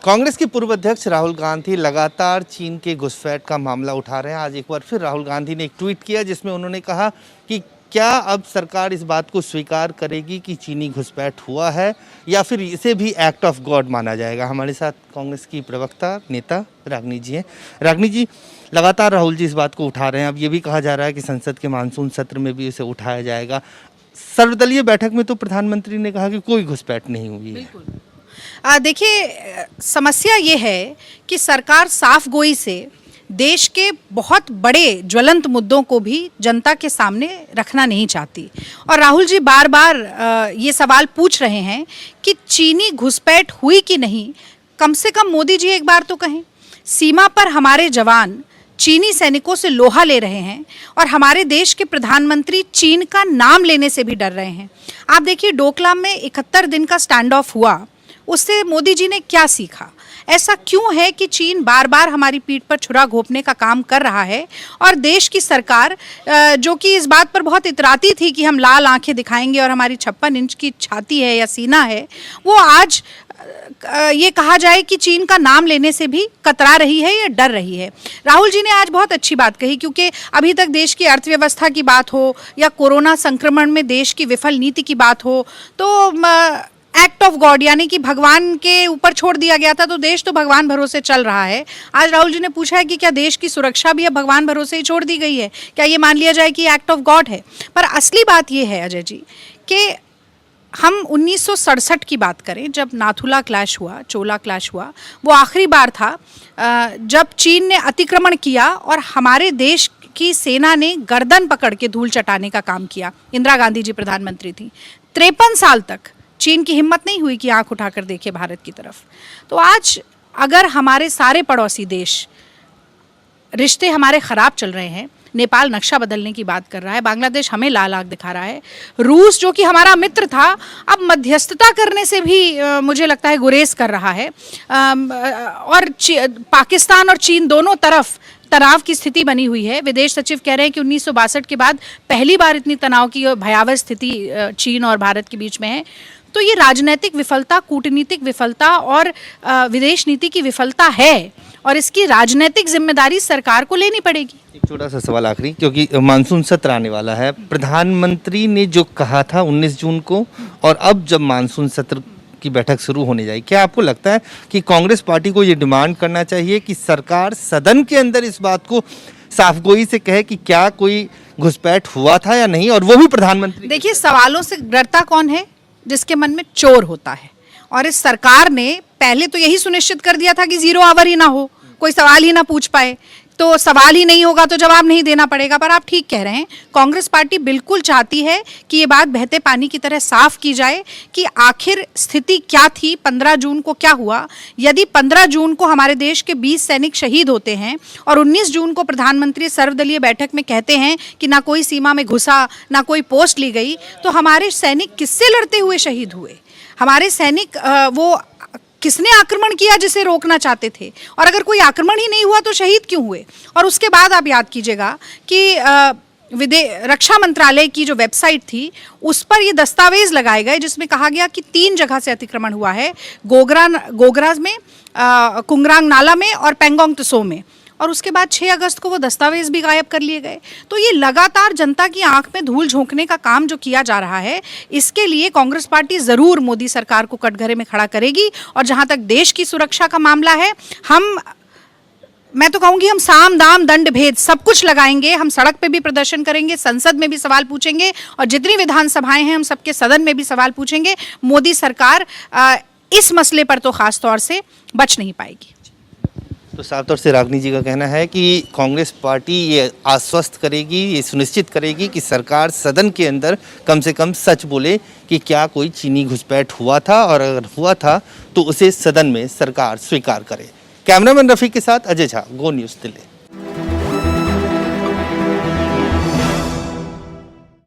कांग्रेस के पूर्व अध्यक्ष राहुल गांधी लगातार चीन के घुसपैठ का मामला उठा रहे हैं। आज एक बार फिर राहुल गांधी ने एक ट्वीट किया जिसमें उन्होंने कहा कि क्या अब सरकार इस बात को स्वीकार करेगी कि चीनी घुसपैठ हुआ है या फिर इसे भी एक्ट ऑफ गॉड माना जाएगा। हमारे साथ कांग्रेस की प्रवक्ता नेता रागिनी जी हैं। रागिनी जी, लगातार राहुल जी इस बात को उठा रहे हैं। अब ये भी कहा जा रहा है कि संसद के मानसून सत्र में भी इसे उठाया जाएगा। सर्वदलीय बैठक में तो प्रधानमंत्री ने कहा कि कोई घुसपैठ नहीं हुई है। देखिए, समस्या ये है कि सरकार साफ गोई से देश के बहुत बड़े ज्वलंत मुद्दों को भी जनता के सामने रखना नहीं चाहती। और राहुल जी बार बार ये सवाल पूछ रहे हैं कि चीनी घुसपैठ हुई कि नहीं। कम से कम मोदी जी एक बार तो कहें। सीमा पर हमारे जवान चीनी सैनिकों से लोहा ले रहे हैं और हमारे देश के प्रधानमंत्री चीन का नाम लेने से भी डर रहे हैं। आप देखिए, डोकलाम में 71 दिन का स्टैंड ऑफ हुआ, उससे मोदी जी ने क्या सीखा? ऐसा क्यों है कि चीन बार बार हमारी पीठ पर छुरा घोंपने का काम कर रहा है और देश की सरकार जो कि इस बात पर बहुत इतराती थी कि हम लाल आंखें दिखाएंगे और हमारी 56 इंच की छाती है या सीना है, वो आज ये कहा जाए कि चीन का नाम लेने से भी कतरा रही है या डर रही है। राहुल जी ने आज बहुत अच्छी बात कही, क्योंकि अभी तक देश की अर्थव्यवस्था की बात हो या कोरोना संक्रमण में देश की विफल नीति की बात हो तो एक्ट ऑफ गॉड यानी कि भगवान के ऊपर छोड़ दिया गया था, तो देश तो भगवान भरोसे चल रहा है। आज राहुल जी ने पूछा है कि क्या देश की सुरक्षा भी अब भगवान भरोसे ही छोड़ दी गई है? क्या ये मान लिया जाए कि एक्ट ऑफ गॉड है? पर असली बात ये है अजय जी कि हम 1967 की बात करें, जब नाथुला क्लैश हुआ, चोला क्लैश हुआ, वो आखिरी बार था जब चीन ने अतिक्रमण किया और हमारे देश की सेना ने गर्दन पकड़ के धूल चटाने का काम किया। इंदिरा गांधी जी प्रधानमंत्री थी। 53 साल तक चीन की हिम्मत नहीं हुई कि आंख उठाकर देखे भारत की तरफ। तो आज अगर हमारे सारे पड़ोसी देश रिश्ते हमारे ख़राब चल रहे हैं, नेपाल नक्शा बदलने की बात कर रहा है, बांग्लादेश हमें लाल आंख दिखा रहा है, रूस जो कि हमारा मित्र था अब मध्यस्थता करने से भी मुझे लगता है गुरेज कर रहा है, और पाकिस्तान और चीन दोनों तरफ तनाव की स्थिति बनी हुई है। विदेश सचिव कह रहे हैं कि 1962 के बाद पहली बार इतनी तनाव की भयावह स्थिति चीन और भारत के बीच में है। तो ये राजनीतिक विफलता, कूटनीतिक विफलता और विदेश नीति की विफलता है और इसकी राजनीतिक जिम्मेदारी सरकार को लेनी पड़ेगी। एक छोटा सा सवाल आखिरी, क्योंकि मानसून सत्र आने वाला है, प्रधानमंत्री ने जो कहा था 19 जून को और अब जब मानसून सत्र की बैठक शुरू होने जाएगी, क्या आपको लगता है कि कांग्रेस पार्टी को ये डिमांड करना चाहिए कि सरकार सदन के अंदर इस बात को साफगोई से कहे कि क्या कोई घुसपैठ हुआ था या नहीं, और वो भी प्रधानमंत्री? देखिए, सवालों से डरता कौन है? जिसके मन में चोर होता है। और इस सरकार ने पहले तो यही सुनिश्चित कर दिया था कि 0 आवर ही ना हो, कोई सवाल ही ना पूछ पाए। तो सवाल ही नहीं होगा तो जवाब नहीं देना पड़ेगा। पर आप ठीक कह रहे हैं, कांग्रेस पार्टी बिल्कुल चाहती है कि ये बात बहते पानी की तरह साफ की जाए कि आखिर स्थिति क्या थी, 15 जून को क्या हुआ। यदि 15 जून को हमारे देश के 20 सैनिक शहीद होते हैं और 19 जून को प्रधानमंत्री सर्वदलीय बैठक में कहते हैं कि ना कोई सीमा में घुसा, ना कोई पोस्ट ली गई, तो हमारे सैनिक किससे लड़ते हुए शहीद हुए? हमारे सैनिक वो किसने आक्रमण किया जिसे रोकना चाहते थे? और अगर कोई आक्रमण ही नहीं हुआ तो शहीद क्यों हुए? और उसके बाद आप याद कीजिएगा कि रक्षा मंत्रालय की जो वेबसाइट थी उस पर ये दस्तावेज लगाए गए जिसमें कहा गया कि 3 जगह से अतिक्रमण हुआ है, गोगरा में, कुंगरांग नाला में और पेंगोंग त्सो में। और उसके बाद 6 अगस्त को वो दस्तावेज भी गायब कर लिए गए। तो ये लगातार जनता की आंख में धूल झोंकने का काम जो किया जा रहा है, इसके लिए कांग्रेस पार्टी ज़रूर मोदी सरकार को कटघरे में खड़ा करेगी। और जहां तक देश की सुरक्षा का मामला है, मैं तो कहूँगी हम साम दाम दंड भेद सब कुछ लगाएंगे। हम सड़क पे भी प्रदर्शन करेंगे, संसद में भी सवाल पूछेंगे और जितनी विधानसभाएं हैं हम सबके सदन में भी सवाल पूछेंगे। मोदी सरकार इस मसले पर तो खास तौर से बच नहीं पाएगी। तो साफ तौर से रागिनी जी का कहना है कि कांग्रेस पार्टी ये आश्वस्त करेगी, ये सुनिश्चित करेगी कि सरकार सदन के अंदर कम से कम सच बोले कि क्या कोई चीनी घुसपैठ हुआ था, और अगर हुआ था तो उसे सदन में सरकार स्वीकार करे। कैमरामैन रफीक के साथ अजय झा, गो न्यूज़ दिल्ली।